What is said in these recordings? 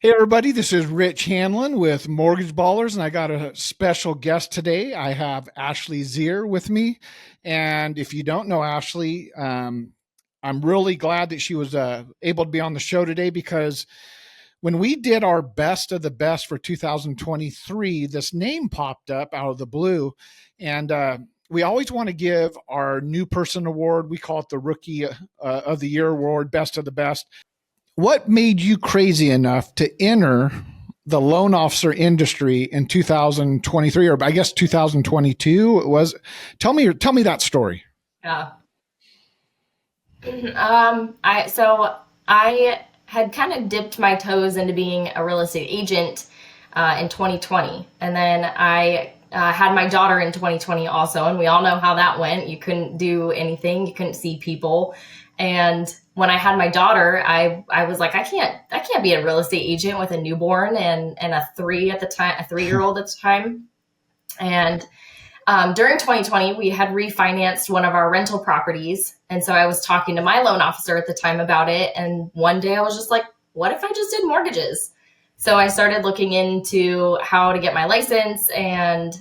Hey, everybody, this is Rich Hanlin with Mortgage Ballers, and I got a special guest today. I have Ashley Zierer with me. And if you don't know Ashley, I'm really glad that she was able to be on the show today because when we did our best of the best for 2023, this name popped up out of the blue. And we always want to give our new person award. We call it the Rookie of the Year award, best of the best. What made you crazy enough to enter the loan officer industry in 2023, or I guess 2022? It was. Tell me that story. Yeah. I had kind of dipped my toes into being a real estate agent in 2020, and then I had my daughter in 2020 also, and we all know how that went. You couldn't do anything, you couldn't see people, and when I had my daughter, I was like, I can't be a real estate agent with a newborn and a 3-year-old at the time, and during 2020, we had refinanced one of our rental properties. And so I was talking to my loan officer at the time about it. And one day I was just like, what if I just did mortgages? So I started looking into how to get my license, and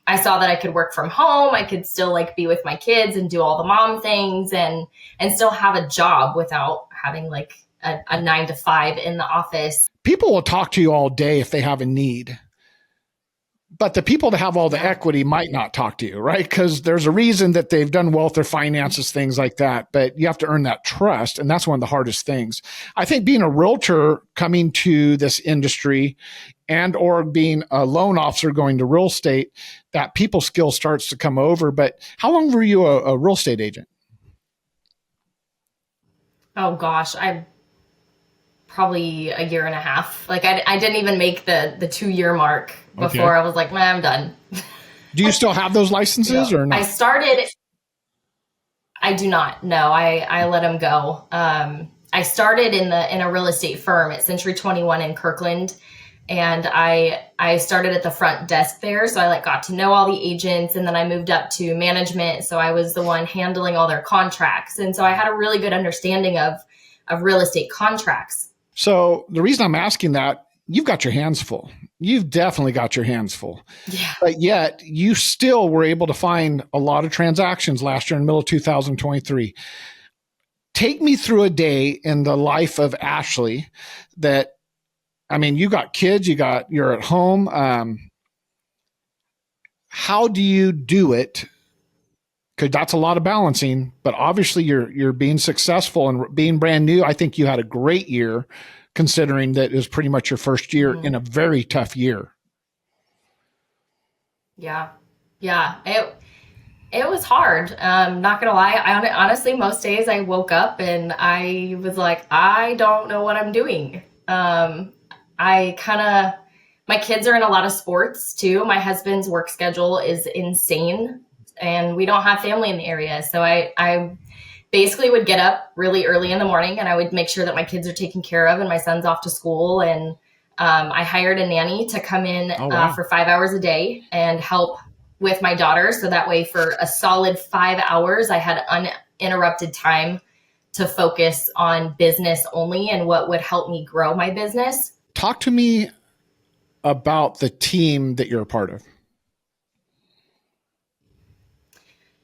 I saw that I could work from home. I could still like be with my kids and do all the mom things and still have a job without having like a 9 to 5 in the office. People will talk to you all day if they have a need, but the people that have all the Yeah. equity might not talk to you, right? Because there's a reason that they've done well with their finances, things like that. But you have to earn that trust, and that's one of the hardest things. I think being a realtor coming to this industry and or being a loan officer going to real estate, that people skill starts to come over. But how long were you a real estate agent? Oh gosh, I probably a year and a half. Like I didn't even make the 2 year mark Okay. before I was like, nah, I'm done. Do you still have those licenses Yeah. or I not? started, I do not. No, I let him go. I started in a real estate firm at Century 21 in Kirkland, and I started at the front desk there. So I like got to know all the agents, and then I moved up to management. So I was the one handling all their contracts, and so I had a really good understanding of real estate contracts. So the reason I'm asking that, you've got your hands full. You've definitely got your hands full. Yeah. But yet you still were able to find a lot of transactions last year in the middle of 2023. Take me through a day in the life of Ashley that, I mean, you got kids, you're at home. How do you do it? Because that's a lot of balancing, but obviously you're being successful and being brand new. I think you had a great year considering that it was pretty much your first year in Mhm. a very tough year. Yeah. Yeah. It was hard. Not gonna lie. Honestly, most days I woke up and I was like, I don't know what I'm doing. I kind of, my kids are in a lot of sports too. My husband's work schedule is insane, and we don't have family in the area. So I basically would get up really early in the morning, and I would make sure that my kids are taken care of and my son's off to school. And I hired a nanny to come in Oh, wow. for 5 hours a day and help with my daughter. So that way, for a solid 5 hours, I had uninterrupted time to focus on business only and what would help me grow my business. Talk to me about the team that you're a part of.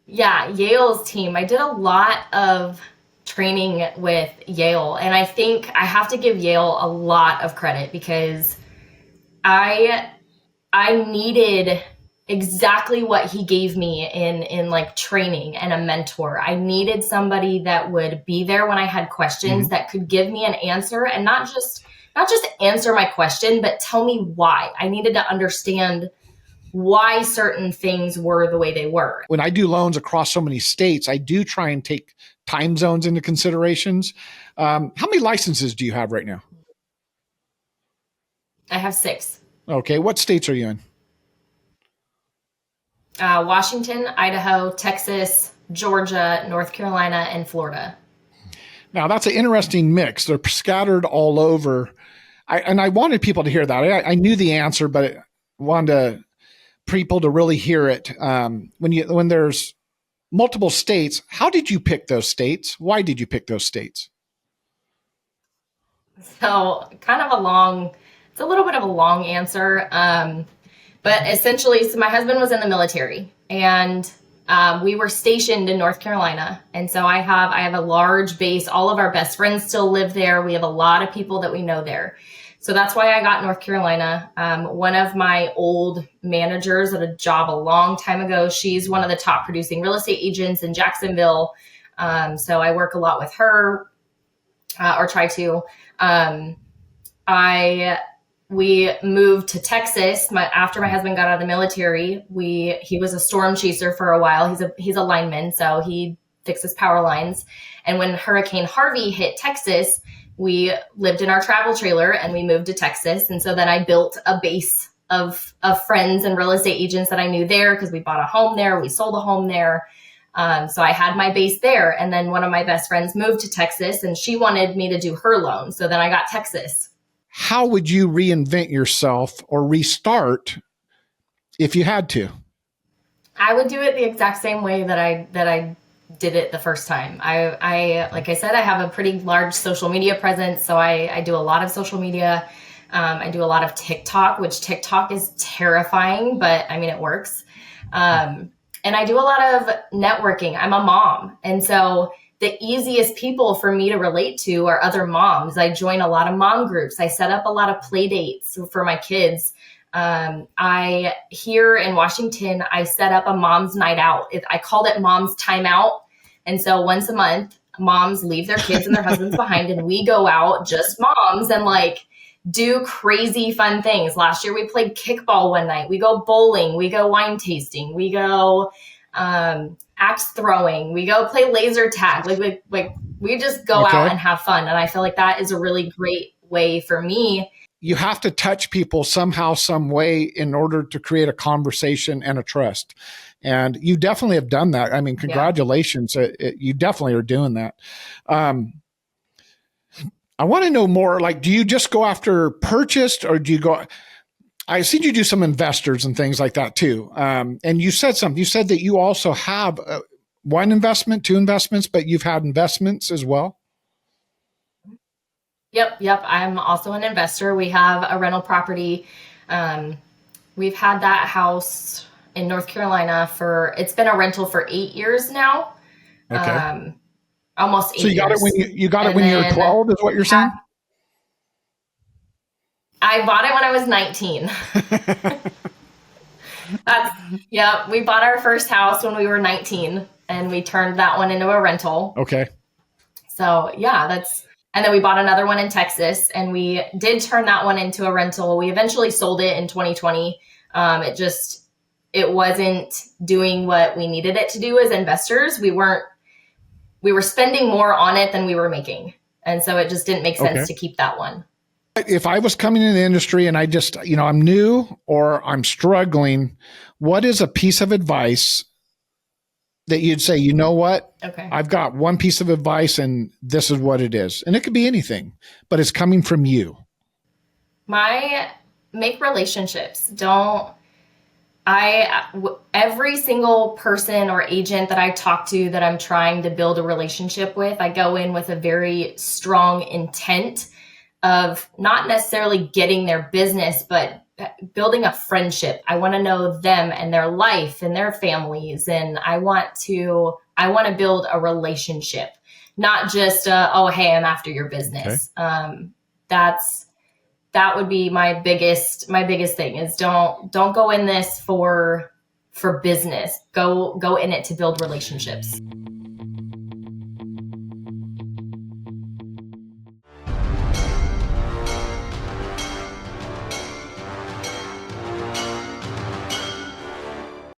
Yeah, Yale's team. I did a lot of training with Yale, and I think I have to give Yale a lot of credit because I I needed exactly what he gave me in like training and a mentor. I needed somebody that would be there when I had questions, Mhm. that could give me an answer, and not just answer my question, but tell me why. I needed to understand why certain things were the way they were. When I do loans across so many states, I do try and take time zones into considerations. How many licenses do you have right now? I have 6. Okay, what states are you in? Washington, Idaho, Texas, Georgia, North Carolina, and Florida. Now that's an interesting mix. They're scattered all over. I wanted people to hear that. I knew the answer, but I wanted people to really hear it. When there's multiple states, how did you pick those states? Why did you pick those states? So it's a little bit of a long answer. But essentially, so my husband was in the military, and we were stationed in North Carolina. And so I have a large base. All of our best friends still live there. We have a lot of people that we know there. So that's why I got North Carolina. One of my old managers at a job a long time ago, she's one of the top producing real estate agents in Jacksonville. So I work a lot with her, or try to. We moved to Texas after my husband got out of the military. He was a storm chaser for a while. He's a lineman, so he fixes power lines. And when Hurricane Harvey hit Texas, we lived in our travel trailer and we moved to Texas. And so then I built a base of friends and real estate agents that I knew there, because we bought a home there, we sold a home there. So I had my base there. And then one of my best friends moved to Texas and she wanted me to do her loan. So then I got Texas. How would you reinvent yourself or restart if you had to? I would do it the exact same way that I did it the first time. I like I said, I have a pretty large social media presence. So I do a lot of social media. I do a lot of TikTok, which TikTok is terrifying, but I mean, it works. And I do a lot of networking. I'm a mom. And so the easiest people for me to relate to are other moms. I join a lot of mom groups. I set up a lot of play dates for my kids. I here in Washington, I set up a mom's night out. I called it Mom's Time Out. And so once a month, moms leave their kids and their husbands behind, and we go out, just moms, and like do crazy fun things. Last year we played kickball one night. We go bowling. We go wine tasting. We go axe throwing. We go play laser tag. Like we just go out and have fun. And I feel like that is a really great way for me. You have to touch people somehow, some way in order to create a conversation and a trust. And you definitely have done that. I mean, congratulations. Yeah. You definitely are doing that. I want to know more, like, do you just go after purchased, or do you go, I see you do some investors and things like that too. And you said something, you said that you also have one investment, two investments, but you've had investments as well. Yep. I'm also an investor. We have a rental property. We've had that house in North Carolina it's been a rental for 8 years now. Okay. Almost 8 years. So you got it when you were 12 is what you're saying? I bought it when I was 19. We bought our first house when we were 19 and we turned that one into a rental. Okay. So and then we bought another one in Texas and we did turn that one into a rental. We eventually sold it in 2020. It wasn't doing what we needed it to do as investors. We were spending more on it than we were making. And so it just didn't make sense to keep that one. If I was coming in the industry and I just, I'm new or I'm struggling, what is a piece of advice that you'd say, you know what? Okay. I've got one piece of advice and this is what it is. And it could be anything, but it's coming from you. Make relationships. Every single person or agent that I talk to that I'm trying to build a relationship with, I go in with a very strong intent of not necessarily getting their business, but building a friendship. I want to know them and their life and their families. And I want to build a relationship, not just, hey, I'm after your business. Okay. That would be my biggest thing is don't go in this for business. Go in it to build relationships.